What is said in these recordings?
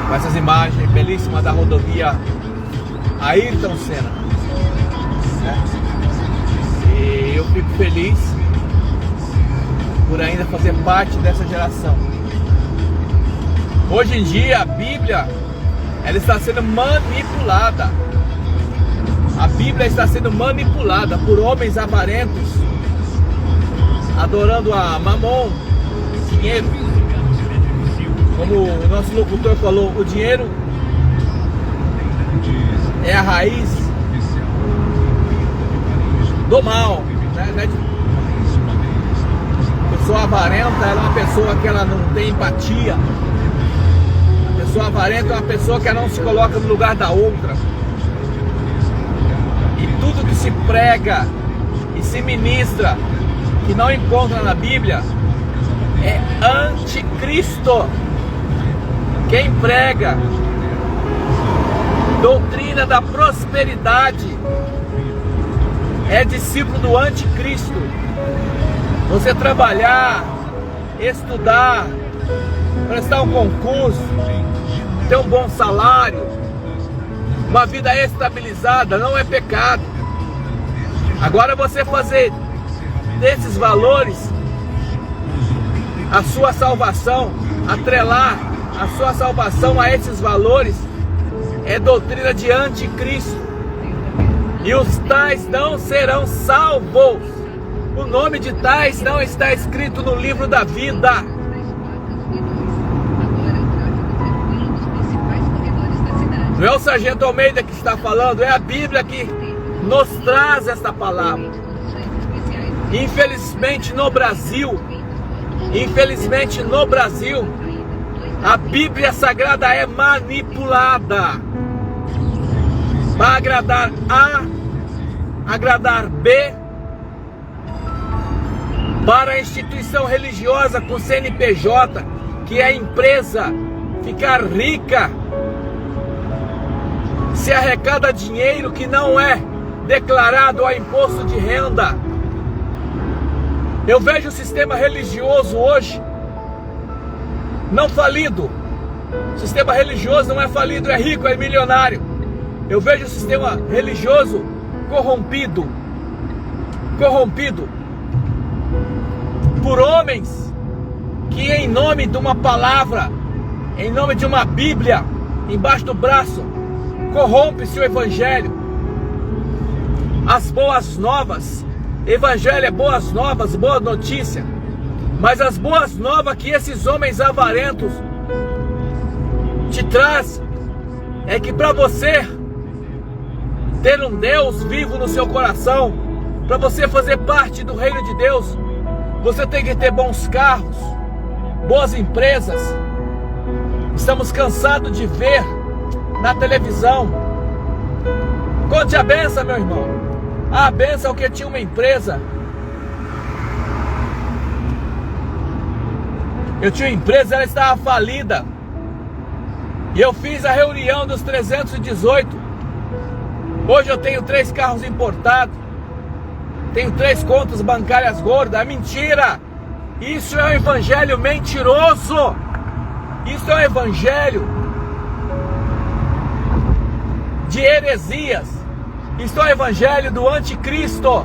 com essas imagens belíssimas da rodovia Ayrton Senna, né? E eu fico feliz por ainda fazer parte dessa geração. Hoje em dia a Bíblia, ela está sendo manipulada. A Bíblia está sendo manipulada por homens avarentos, adorando a mamon, dinheiro. Como o nosso locutor falou, o dinheiro é a raiz do mal, né? A pessoa avarenta, ela é uma pessoa que ela não tem empatia. A pessoa avarenta é uma pessoa que ela não se coloca no lugar da outra. E tudo que se prega e se ministra que não encontra na Bíblia é anticristo. Quem prega doutrina da prosperidade é discípulo do anticristo. Você trabalhar, estudar, prestar um concurso, ter um bom salário, uma vida estabilizada não é pecado. Agora você fazer desses valores a sua salvação, atrelar a sua salvação a esses valores, é doutrina de anticristo. E os tais não serão salvos. O nome de tais não está escrito no livro da vida. Não é o Sargento Almeida que está falando, é a Bíblia que nos traz esta palavra. Infelizmente no Brasil, a Bíblia Sagrada é manipulada para agradar A, agradar B, para a instituição religiosa com CNPJ, que é a empresa, ficar rica, se arrecada dinheiro que não é declarado ao imposto de renda. Eu vejo o sistema religioso hoje não falido. O sistema religioso não é falido, é rico, é milionário. Eu vejo o sistema religioso corrompido por homens que, em nome de uma palavra, em nome de uma Bíblia embaixo do braço, corrompe-se o Evangelho. As boas novas, Evangelho é boas novas, boa notícia. Mas as boas novas que esses homens avarentos te traz é que para você ter um Deus vivo no seu coração, para você fazer parte do reino de Deus, você tem que ter bons carros, boas empresas. Estamos cansados de ver na televisão. Conte a benção, meu irmão. A benção é o que tinha uma empresa. Eu tinha uma empresa, ela estava falida. E eu fiz a reunião dos 318. Hoje eu tenho 3 carros importados. Tenho 3 contas bancárias gordas. É mentira! Isso é um evangelho mentiroso! Isso é um evangelho de heresias. Isso é um evangelho do anticristo.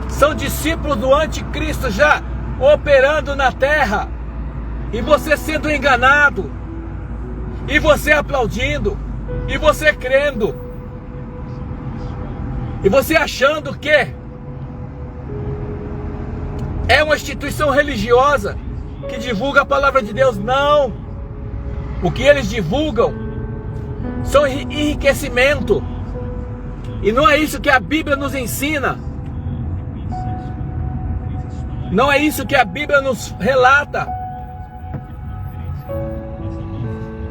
São discípulos do anticristo já operando na terra. E você sendo enganado, e você aplaudindo, e você crendo, e você achando que é uma instituição religiosa que divulga a palavra de Deus. Não! O que eles divulgam são enriquecimento, e não é isso que a Bíblia nos ensina. Não é isso que a Bíblia nos relata.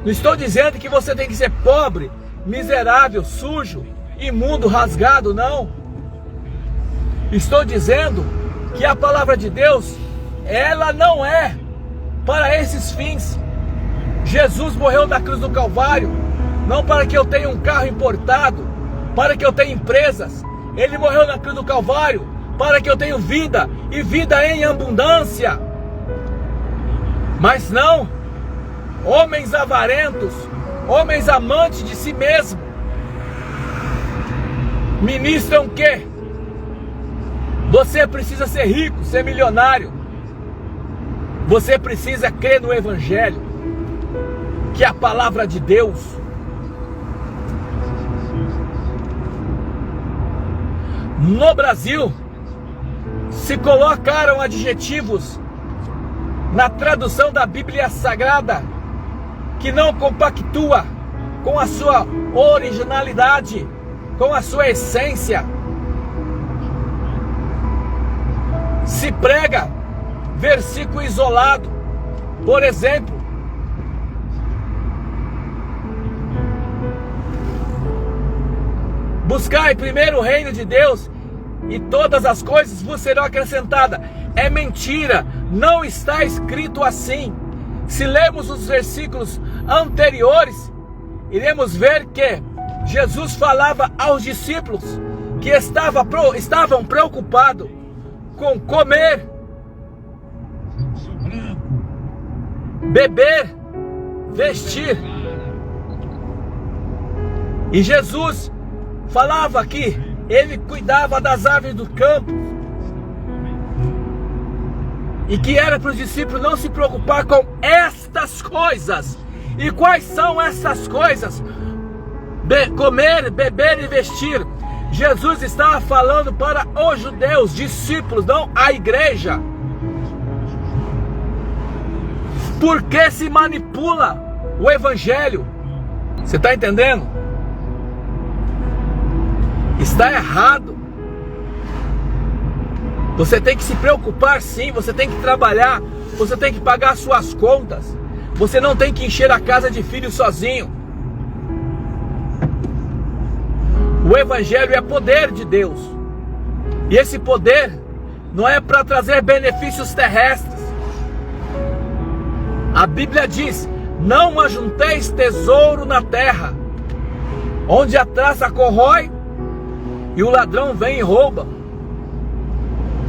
Não estou dizendo que você tem que ser pobre, miserável, sujo, imundo, rasgado, não. Estou dizendo que a palavra de Deus, ela não é para esses fins. Jesus morreu na cruz do Calvário, não para que eu tenha um carro importado, para que eu tenha empresas. Ele morreu na cruz do Calvário para que eu tenha vida, e vida em abundância. Mas não, homens avarentos, homens amantes de si mesmo, ministram o quê? Você precisa ser rico, ser milionário. Você precisa crer no Evangelho, que é a palavra de Deus. No Brasil, se colocaram adjetivos na tradução da Bíblia Sagrada que não compactua com a sua originalidade, com a sua essência. Se prega versículo isolado, por exemplo, buscai primeiro o reino de Deus e todas as coisas vos serão acrescentadas. É mentira, não está escrito assim. Se lermos os versículos anteriores, iremos ver que Jesus falava aos discípulos que estavam preocupados com comer, beber, vestir. E Jesus falava que ele cuidava das aves do campo e que era para os discípulos não se preocupar com estas coisas. E quais são essas coisas? Comer, beber e vestir. Jesus estava falando para os judeus, discípulos, não a igreja. Por que se manipula o Evangelho? Você está entendendo? Está errado. Você tem que se preocupar sim, você tem que trabalhar, você tem que pagar suas contas. Você não tem que encher a casa de filhos sozinho. O Evangelho é poder de Deus. E esse poder não é para trazer benefícios terrestres. A Bíblia diz: não ajunteis tesouro na terra, onde a traça corrói e o ladrão vem e rouba,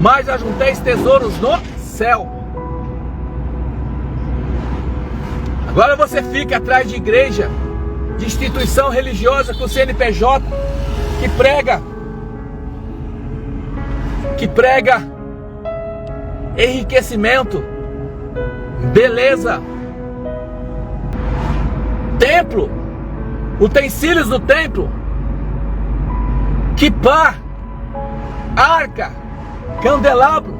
mas ajunteis tesouros no céu. Agora você fica atrás de igreja, de instituição religiosa com CNPJ, que prega enriquecimento, beleza, templo, utensílios do templo, quipá, arca, candelabro.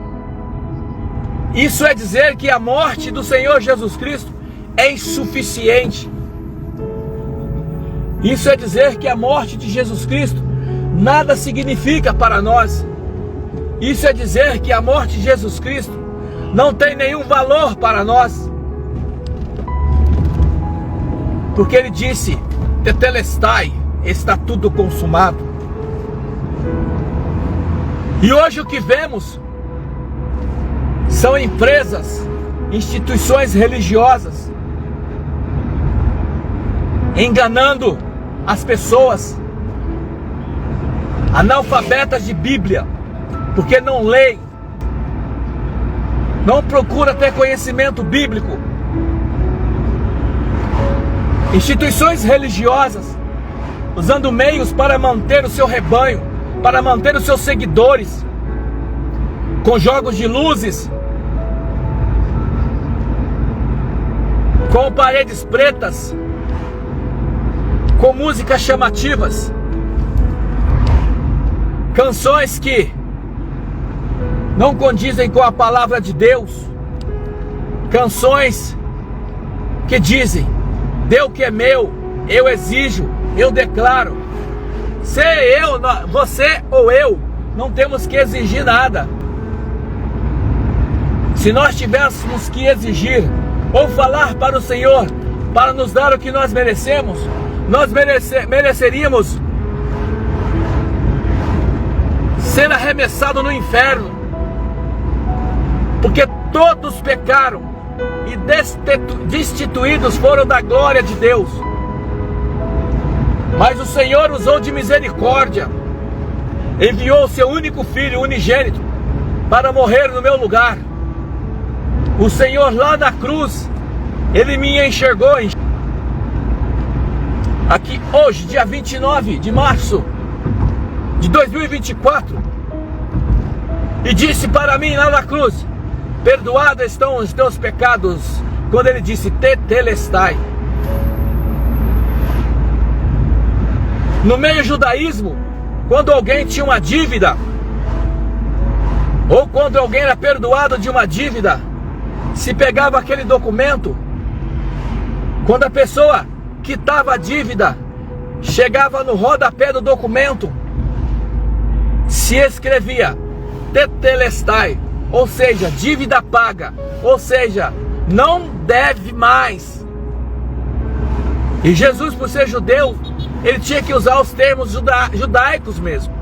Isso é dizer que a morte do Senhor Jesus Cristo é insuficiente. Isso é dizer que a morte de Jesus Cristo nada significa para nós. Isso é dizer que a morte de Jesus Cristo não tem nenhum valor para nós. Porque ele disse: tetelestai, está tudo consumado. E hoje o que vemos são empresas, instituições religiosas enganando as pessoas, analfabetas de Bíblia, porque não leem, não procura ter conhecimento bíblico. Instituições religiosas usando meios para manter o seu rebanho, para manter os seus seguidores, com jogos de luzes, com paredes pretas, com músicas chamativas, canções que não condizem com a palavra de Deus, canções que dizem: dê o que é meu, eu exijo, eu declaro. Se eu, você ou eu, não temos que exigir nada. Se nós tivéssemos que exigir ou falar para o Senhor para nos dar o que nós merecemos, nós mereceríamos ser arremessado no inferno, porque todos pecaram e destituídos foram da glória de Deus. Mas o Senhor usou de misericórdia, enviou o seu único filho unigênito para morrer no meu lugar. O Senhor lá na cruz Ele me enxergou aqui hoje, dia 29 de março de 2024, e disse para mim lá na cruz: perdoados estão os teus pecados, quando ele disse tetelestai. No meio judaísmo, quando alguém tinha uma dívida, ou quando alguém era perdoado de uma dívida, se pegava aquele documento, quando a pessoa quitava a dívida, chegava no rodapé do documento, se escrevia tetelestai, ou seja, dívida paga, ou seja, não deve mais. E Jesus, por ser judeu, ele tinha que usar os termos judaicos mesmo.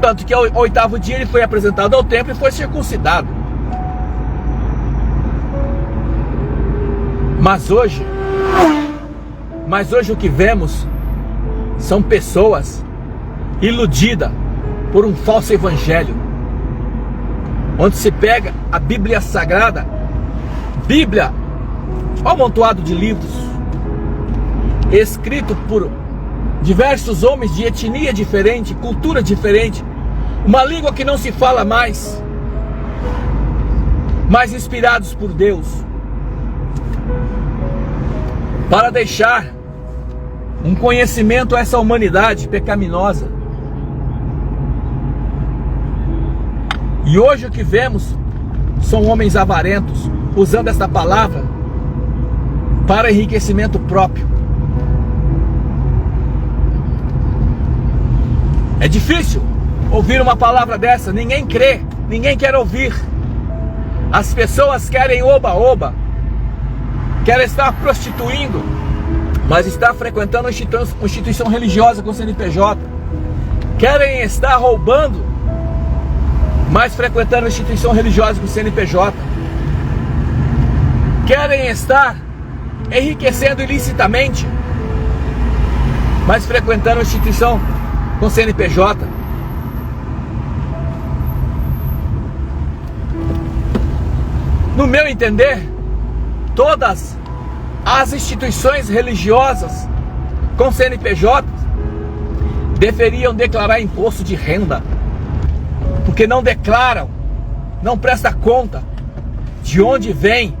Tanto que ao 8º dia ele foi apresentado ao templo e foi circuncidado. Mas hoje o que vemos são pessoas iludidas por um falso evangelho, onde se pega a Bíblia Sagrada, Bíblia, um amontoado de livros, escrito por diversos homens de etnia diferente, cultura diferente, uma língua que não se fala mais, mas inspirados por Deus, para deixar um conhecimento a essa humanidade pecaminosa. E hoje o que vemos são homens avarentos, usando esta palavra para enriquecimento próprio. É difícil ouvir uma palavra dessa, ninguém crê, ninguém quer ouvir. As pessoas querem oba-oba, querem estar prostituindo, mas está frequentando uma instituição religiosa com CNPJ. Querem estar roubando, mas frequentando uma instituição religiosa com CNPJ. Querem estar enriquecendo ilicitamente, mas frequentando uma instituição com CNPJ. No meu entender, todas as instituições religiosas com CNPJ deveriam declarar imposto de renda, porque não declaram, não prestam conta de onde vêm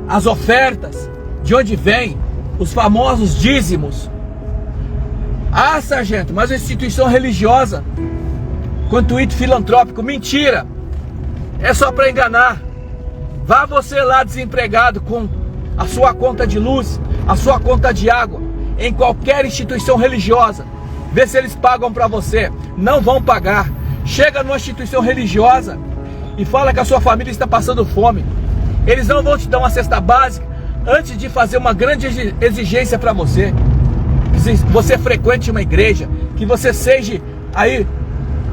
as ofertas, de onde vêm os famosos dízimos. Ah, sargento, mas a instituição religiosa com intuito filantrópico, mentira, é só para enganar. Vá você lá desempregado com a sua conta de luz, a sua conta de água, em qualquer instituição religiosa, vê se eles pagam para você. Não vão pagar. Chega numa instituição religiosa e fala que a sua família está passando fome, eles não vão te dar uma cesta básica antes de fazer uma grande exigência para você. Que você frequente uma igreja, que você seja aí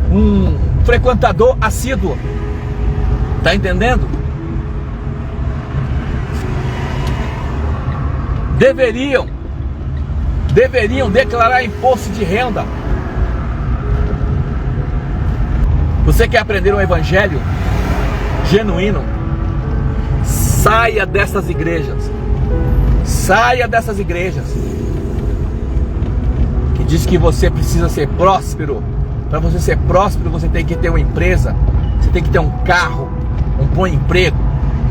um frequentador assíduo. Tá entendendo? Deveriam declarar imposto de renda. Você quer aprender um evangelho genuíno? Saia dessas igrejas. Saia dessas igrejas que diz que você precisa ser próspero. Para você ser próspero, você tem que ter uma empresa, você tem que ter um carro, um bom emprego,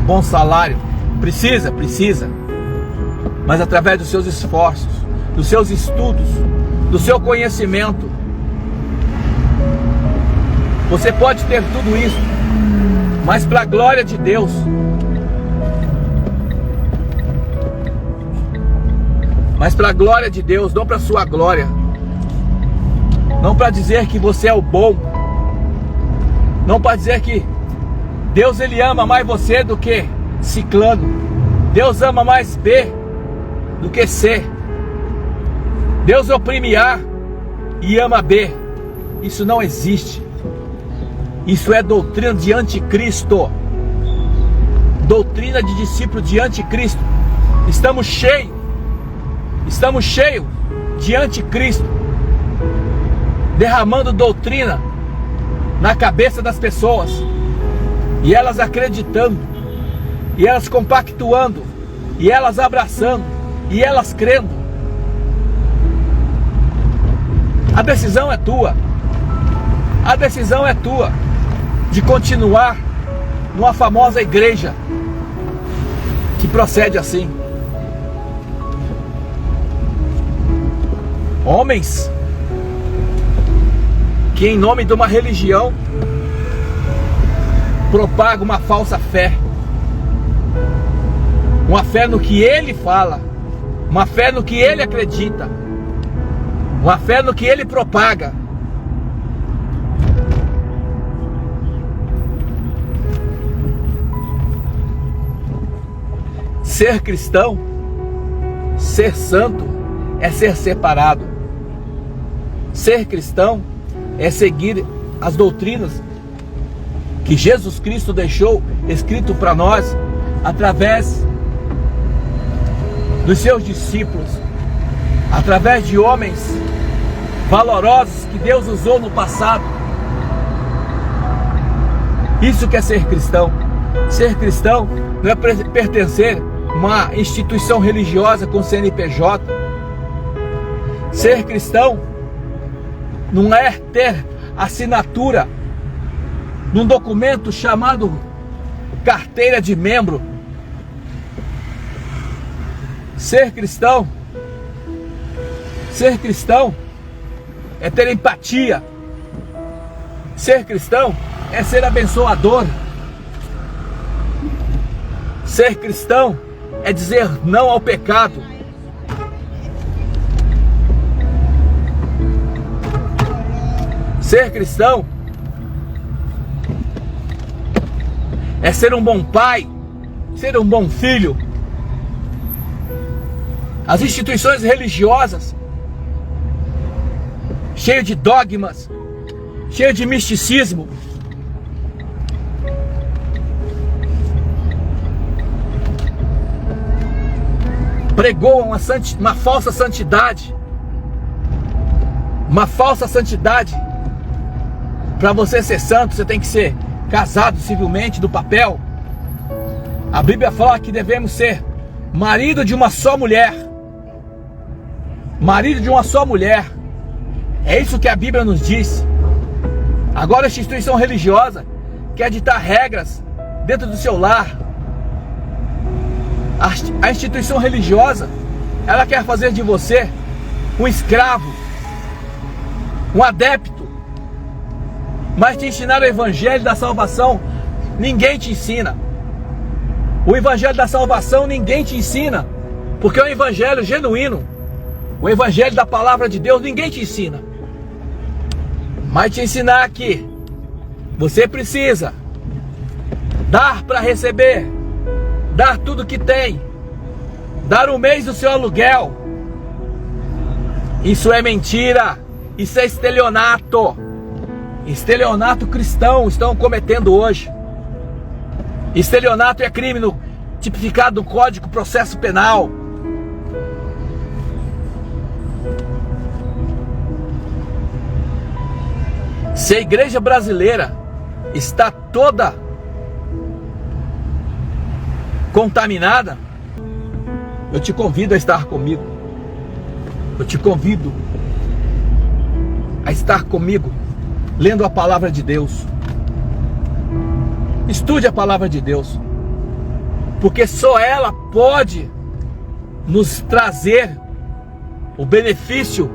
um bom salário. Precisa. Mas através dos seus esforços, dos seus estudos, do seu conhecimento, você pode ter tudo isso, mas para a glória de Deus. Mas para a glória de Deus, não para a sua glória. Não para dizer que você é o bom. Não para dizer que Deus ele ama mais você do que ciclano. Deus ama mais B do que C. Deus oprime A e ama B. Isso não existe. Isso é doutrina de anticristo. Doutrina de discípulo de anticristo. Estamos cheios de anticristo, derramando doutrina na cabeça das pessoas, e elas acreditando. e elas compactuando, e elas abraçando, e elas crendo. A decisão é tua. A decisão é tua de continuar numa famosa igreja que procede assim. Homens que em nome de uma religião propagam uma falsa fé. Uma fé no que ele fala, uma fé no que ele acredita, uma fé no que ele propaga. Ser cristão, ser santo, é ser separado. Ser cristão é seguir as doutrinas que Jesus Cristo deixou escrito para nós através dos seus discípulos, através de homens valorosos que Deus usou no passado. Isso que é ser cristão. Ser cristão não é pertencer a uma instituição religiosa com CNPJ. Ser cristão não é ter assinatura num documento chamado carteira de membro. Ser cristão é ter empatia. Ser cristão é ser abençoador. Ser cristão é dizer não ao pecado. Ser cristão é ser um bom pai, ser um bom filho. As instituições religiosas, cheias de dogmas, cheias de misticismo, pregoam uma falsa santidade. Uma falsa santidade. Para você ser santo, você tem que ser casado civilmente, do papel. A Bíblia fala que devemos ser marido de uma só mulher. Marido de uma só mulher. É isso que a Bíblia nos diz. Agora a instituição religiosa quer ditar regras dentro do seu lar. A instituição religiosa, ela quer fazer de você um escravo, um adepto. Mas te ensinar o evangelho da salvação, ninguém te ensina. O evangelho da salvação ninguém te ensina, porque é um evangelho genuíno. O evangelho da palavra de Deus ninguém te ensina. Mas te ensinar que você precisa dar para receber, dar tudo que tem, dar um mês do seu aluguel. Isso é mentira, isso é estelionato. Estelionato cristão estão cometendo hoje. Estelionato é crime tipificado no Código de Processo Penal. Se a igreja brasileira está toda contaminada, eu te convido a estar comigo. Eu te convido a estar comigo, lendo a palavra de Deus. Estude a palavra de Deus, porque só ela pode nos trazer o benefício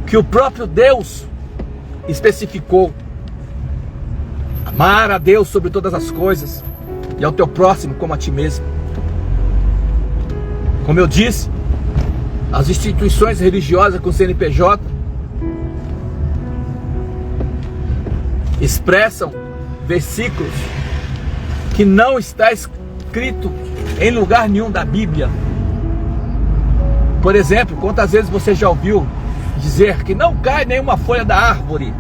que o próprio Deus especificou. Amar a Deus sobre todas as coisas e ao teu próximo como a ti mesmo. Como eu disse, as instituições religiosas com CNPJ expressam versículos que não está escrito em lugar nenhum da Bíblia. Por exemplo, quantas vezes você já ouviu dizer que não cai nenhuma folha da árvore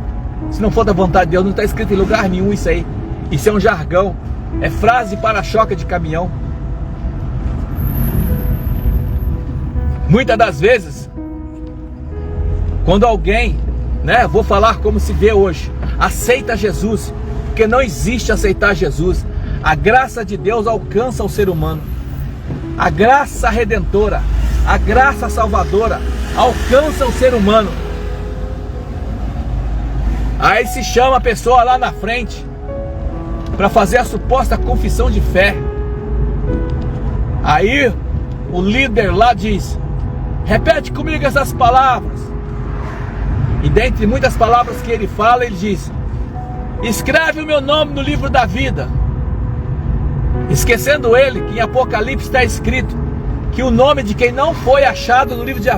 se não for da vontade de Deus? Não está escrito em lugar nenhum isso aí. Isso é um jargão, é frase para-choque de caminhão. Muitas das vezes, quando alguém, vou falar como se vê hoje, aceita Jesus, porque não existe aceitar Jesus. A graça de Deus alcança o ser humano. A graça redentora, a graça salvadora alcança o ser humano. Aí se chama a pessoa lá na frente para fazer a suposta confissão de fé. Aí o líder lá diz: repete comigo essas palavras. E dentre muitas palavras que ele fala, ele diz: escreve o meu nome no livro da vida. Esquecendo ele que em Apocalipse está escrito que o nome de quem não foi achado no livro de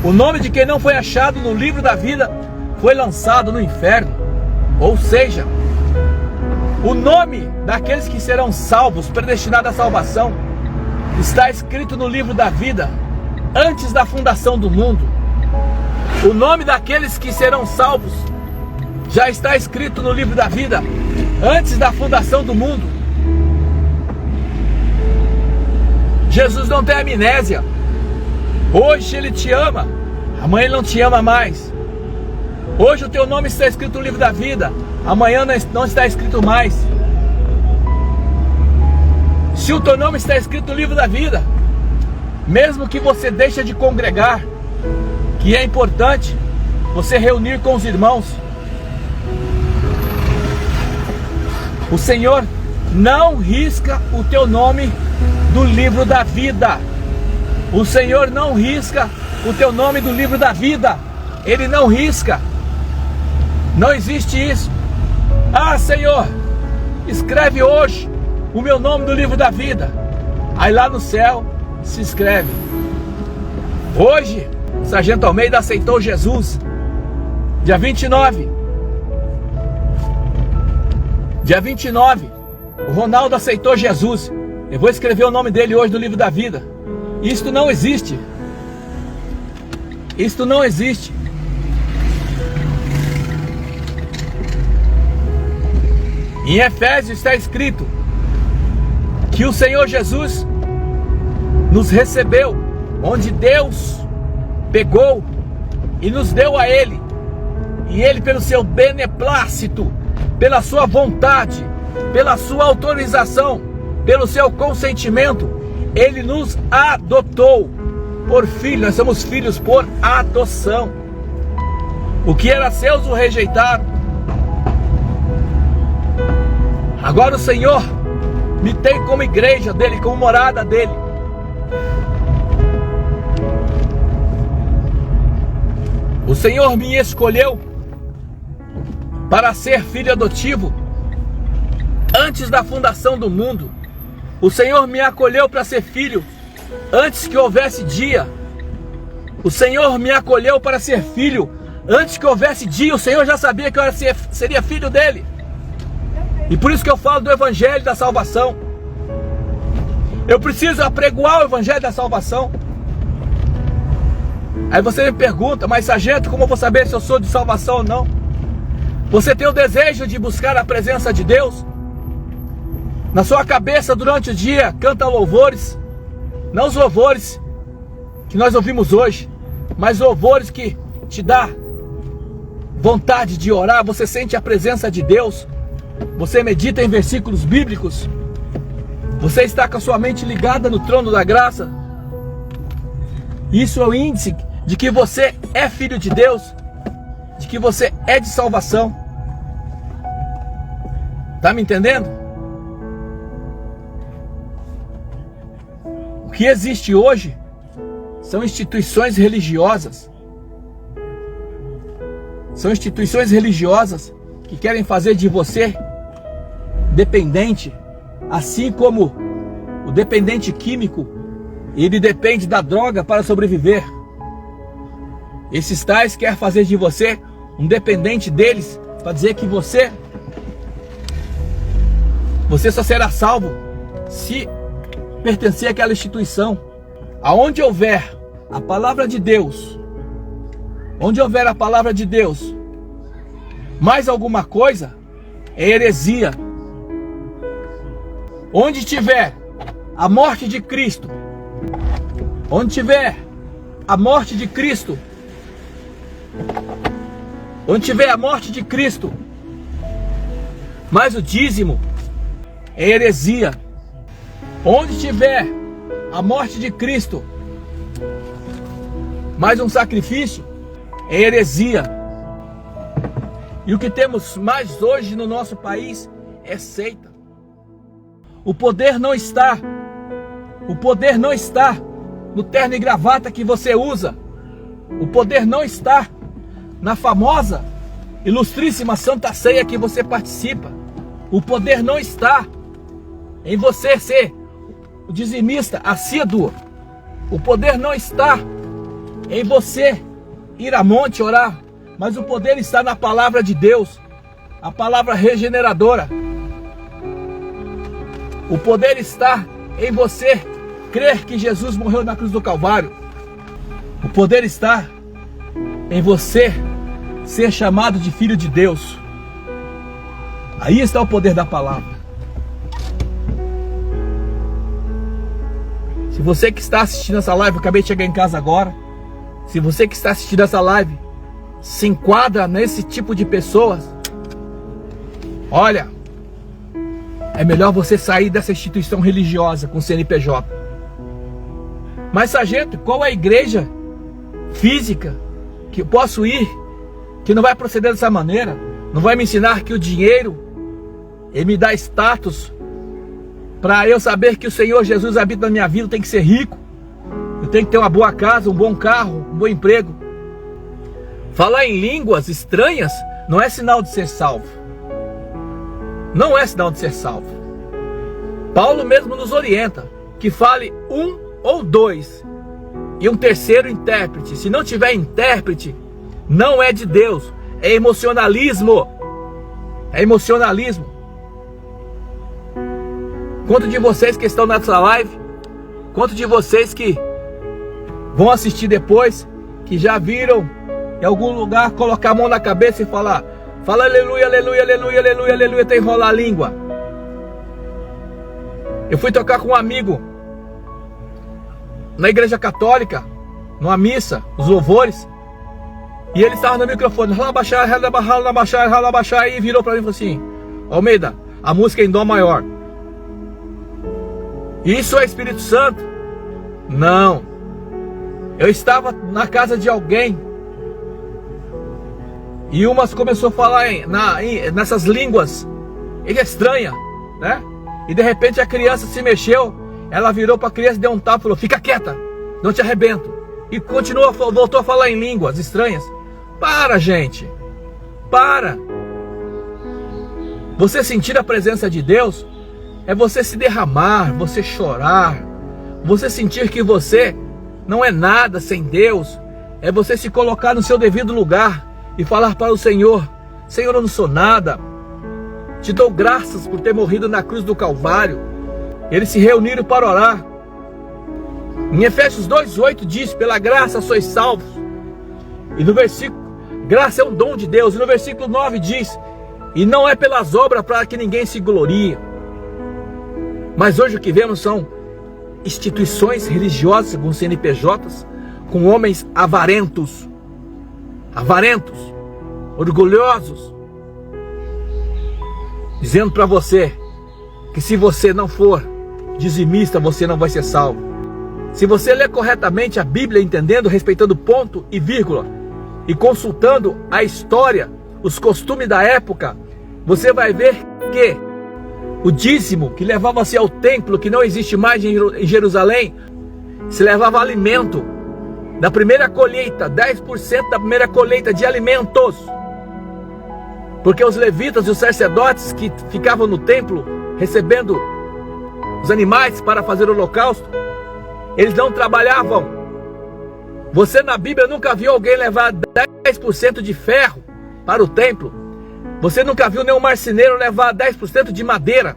o nome de quem não foi achado no livro da vida foi lançado no inferno. Ou seja, o nome daqueles que serão salvos, predestinados à salvação, está escrito no livro da vida antes da fundação do mundo. O nome daqueles que serão salvos já está escrito no livro da vida antes da fundação do mundo. Jesus não tem amnésia. Hoje ele te ama, amanhã ele não te ama mais. Hoje o teu nome está escrito no livro da vida, amanhã não está escrito mais. Se o teu nome está escrito no livro da vida, mesmo que você deixe de congregar, que é importante você reunir com os irmãos, o Senhor não risca o teu nome do livro da vida. O Senhor não risca o teu nome do livro da vida. Ele não risca. Não existe isso. Ah, Senhor, escreve hoje o meu nome do livro da vida. Aí lá no céu se escreve: hoje o Sargento Almeida aceitou Jesus. Dia 29. Dia 29, o Ronaldo aceitou Jesus. Eu vou escrever o nome dele hoje no livro da vida. Isto não existe. Isto não existe. Em Efésios está escrito que o Senhor Jesus nos recebeu, onde Deus pegou e nos deu a Ele. E Ele, pelo seu beneplácito, pela sua vontade, pela sua autorização, pelo seu consentimento, Ele nos adotou por filho. Nós somos filhos por adoção. O que era seus o rejeitaram. Agora o Senhor me tem como igreja dele, como morada dele. O Senhor me escolheu para ser filho adotivo antes da fundação do mundo. O Senhor me acolheu para ser filho antes que houvesse dia. O Senhor me acolheu para ser filho antes que houvesse dia. O Senhor já sabia que eu seria filho dele. E por isso que eu falo do Evangelho da salvação. Eu preciso apregoar o Evangelho da salvação. Aí você me pergunta: mas sargento, como eu vou saber se eu sou de salvação ou não? Você tem o desejo de buscar a presença de Deus? Na sua cabeça durante o dia canta louvores. Não os louvores que nós ouvimos hoje, mas louvores que te dá vontade de orar. Você sente a presença de Deus. Você medita em versículos bíblicos. Você está com a sua mente ligada no trono da graça. Isso é o índice de que você é filho de Deus, de que você é de salvação. Tá me entendendo? O que existe hoje são instituições religiosas. São instituições religiosas que querem fazer de você dependente, assim como o dependente químico, ele depende da droga para sobreviver. Esses tais querem fazer de você um dependente deles, para dizer que você só será salvo se pertencer àquela instituição. Aonde houver a palavra de Deus, onde houver a palavra de Deus, mais alguma coisa é heresia. Onde tiver a morte de Cristo, onde tiver a morte de Cristo, onde tiver a morte de Cristo, mas o dízimo, é heresia. Onde tiver a morte de Cristo, mais um sacrifício, é heresia. E o que temos mais hoje no nosso país é seita. O poder não está no terno e gravata que você usa. O poder não está na famosa, ilustríssima Santa Ceia que você participa. O poder não está em você ser o dizimista assíduo. O poder não está em você ir a monte orar, mas o poder está na palavra de Deus, a palavra regeneradora. O poder está em você crer que Jesus morreu na cruz do Calvário. O poder está em você ser chamado de filho de Deus. Aí está o poder da palavra. Se você que está assistindo essa live, eu acabei de chegar em casa agora, se você que está assistindo essa live se enquadra nesse tipo de pessoas, olha, é melhor você sair dessa instituição religiosa com CNPJ. Mas, sargento, qual é a igreja física que eu posso ir, que não vai proceder dessa maneira? Não vai me ensinar que o dinheiro, ele me dá status, para eu saber que o Senhor Jesus habita na minha vida, eu tenho que ser rico, eu tenho que ter uma boa casa, um bom carro, um bom emprego. Falar em línguas estranhas não é sinal de ser salvo. Não é sinal de ser salvo. Paulo mesmo nos orienta que fale um ou dois e um terceiro intérprete. Se não tiver intérprete, não é de Deus, é emocionalismo. É emocionalismo. Quanto de vocês que estão nessa live, quanto de vocês que vão assistir depois, que já viram em algum lugar colocar a mão na cabeça e fala aleluia, aleluia, aleluia, aleluia, aleluia, até enrolar a língua? Eu fui tocar com um amigo na igreja católica, numa missa, os louvores, e ele estava no microfone, e virou para mim e falou assim: Almeida, a música é em dó maior. Isso é Espírito Santo? Não. Eu estava na casa de alguém e umas começou a falar nessas línguas estranhas, né? E de repente a criança se mexeu, ela virou para a criança, deu um tapa e falou: fica quieta, não te arrebento. E continuou, voltou a falar em línguas estranhas. Para, gente, para. Você sentir a presença de Deus é você se derramar, você chorar, você sentir que você não é nada sem Deus. É você se colocar no seu devido lugar e falar para o Senhor: Senhor, eu não sou nada, te dou graças por ter morrido na cruz do Calvário. Eles se reuniram para orar. Em Efésios 2:8 diz: pela graça sois salvos. E no versículo, graça é um dom de Deus. E no versículo 9 diz: e não é pelas obras para que ninguém se glorie. Mas hoje o que vemos são instituições religiosas com CNPJs, com homens avarentos, orgulhosos, dizendo para você que se você não for dizimista, você não vai ser salvo. Se você ler corretamente a Bíblia, entendendo, respeitando ponto e vírgula, e consultando a história, os costumes da época, você vai ver que o dízimo que levava-se ao templo, que não existe mais em Jerusalém, se levava alimento da primeira colheita, 10% da primeira colheita de alimentos. Porque os levitas e os sacerdotes que ficavam no templo recebendo os animais para fazer o holocausto, eles não trabalhavam. Você na Bíblia nunca viu alguém levar 10% de ferro para o templo. Você nunca viu nenhum marceneiro levar 10% de madeira.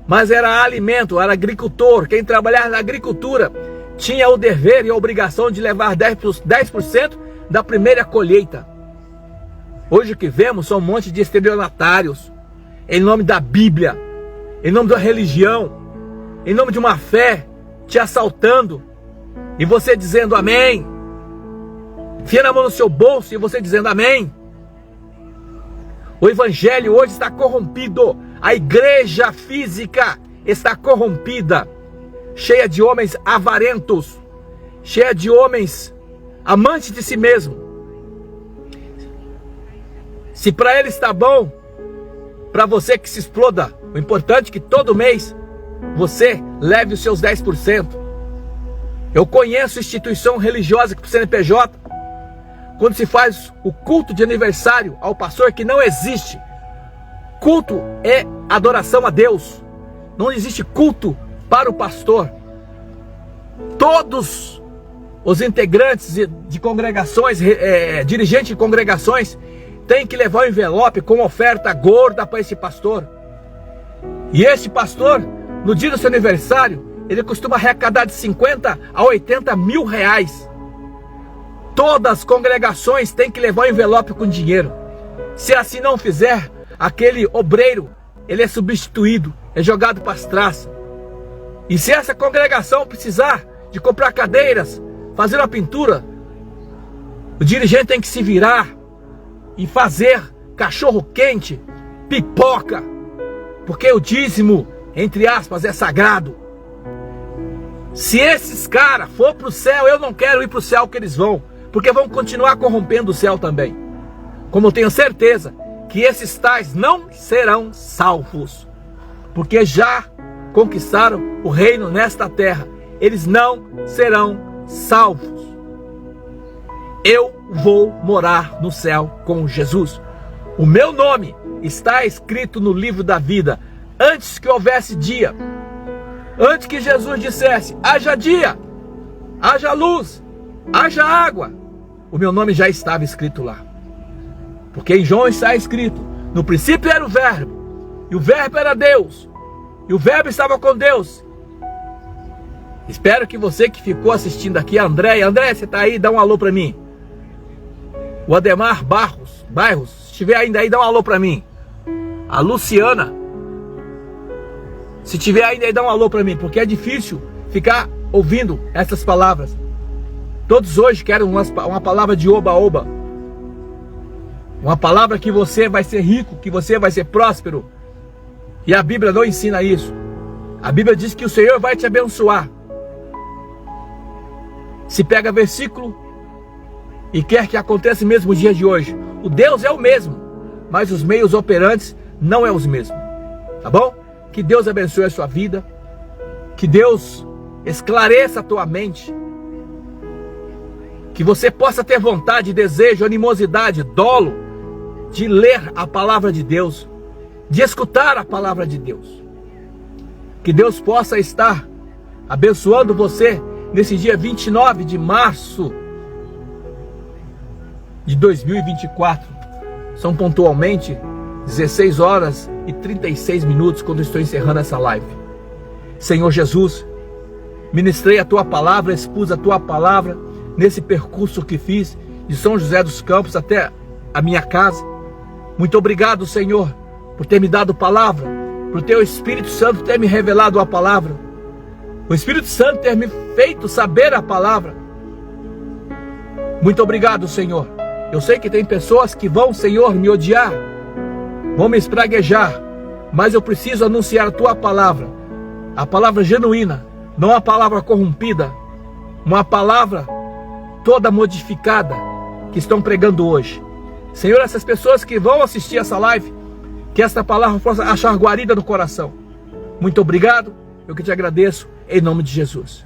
Mas era alimento, era agricultor. Quem trabalhava na agricultura tinha o dever e a obrigação de levar 10% da primeira colheita. Hoje o que vemos são um monte de estelionatários, em nome da Bíblia, em nome da religião, em nome de uma fé, te assaltando, e você dizendo amém. Enfia a mão no seu bolso e você dizendo amém. O evangelho hoje está corrompido. A igreja física está corrompida, cheia de homens avarentos, cheia de homens amantes de si mesmo. Se para ele está bom, para você que se exploda, o importante é que todo mês você leve os seus 10%. Eu conheço instituição religiosa que para o CNPJ, quando se faz o culto de aniversário ao pastor, que não existe. Culto é adoração a Deus. Não existe culto para o pastor. Todos os integrantes de congregações, dirigentes de congregações, têm que levar um envelope com oferta gorda para esse pastor. E este pastor, no dia do seu aniversário, ele costuma arrecadar de 50 a 80 mil reais. Todas as congregações têm que levar um envelope com dinheiro. Se assim não fizer, aquele obreiro, ele é substituído, é jogado para as traças. E se essa congregação precisar de comprar cadeiras, fazer uma pintura, o dirigente tem que se virar e fazer cachorro quente, pipoca, porque o dízimo, entre aspas, é sagrado. Se esses caras for para o céu, eu não quero ir para o céu que eles vão, porque vão continuar corrompendo o céu também. Como eu tenho certeza que esses tais não serão salvos, porque já conquistaram o reino nesta terra. Eles não serão salvos. Eu vou morar no céu com Jesus. O meu nome está escrito no livro da vida, antes que houvesse dia. Antes que Jesus dissesse, haja dia, haja luz, haja água, o meu nome já estava escrito lá. Porque em João está escrito, no princípio era o verbo, e o verbo era Deus, e o verbo estava com Deus. Espero que você que ficou assistindo aqui, André, você está aí, dá um alô para mim. O Ademar Bairros, se estiver ainda aí, dá um alô para mim. A Luciana, se estiver ainda aí, dá um alô para mim, porque é difícil ficar ouvindo essas palavras. Todos hoje querem uma palavra de oba-oba. Uma palavra que você vai ser rico, que você vai ser próspero. E a Bíblia não ensina isso. A Bíblia diz que o Senhor vai te abençoar. Se pega versículo e quer que aconteça mesmo no dia de hoje. O Deus é o mesmo, mas os meios operantes não é os mesmos. Tá bom? Que Deus abençoe a sua vida. Que Deus esclareça a tua mente. Que você possa ter vontade, desejo, animosidade, dolo de ler a palavra de Deus, de escutar a palavra de Deus. Que Deus possa estar abençoando você nesse dia 29 de março de 2024. São pontualmente 16 horas e 36 minutos quando estou encerrando essa live. Senhor Jesus, ministrei a tua palavra, expus a tua palavra nesse percurso que fiz de São José dos Campos até a minha casa. Muito obrigado, Senhor, por ter me dado palavra, por teu Espírito Santo ter me revelado a palavra, o Espírito Santo ter me feito saber a palavra. Muito obrigado, Senhor. Eu sei que tem pessoas que vão, Senhor, me odiar, vão me espraguejar, mas eu preciso anunciar a tua palavra, a palavra genuína, não a palavra corrompida, uma palavra toda modificada que estão pregando hoje. Senhor, essas pessoas que vão assistir essa live, que esta palavra possa achar guarida no coração. Muito obrigado, eu que te agradeço, em nome de Jesus.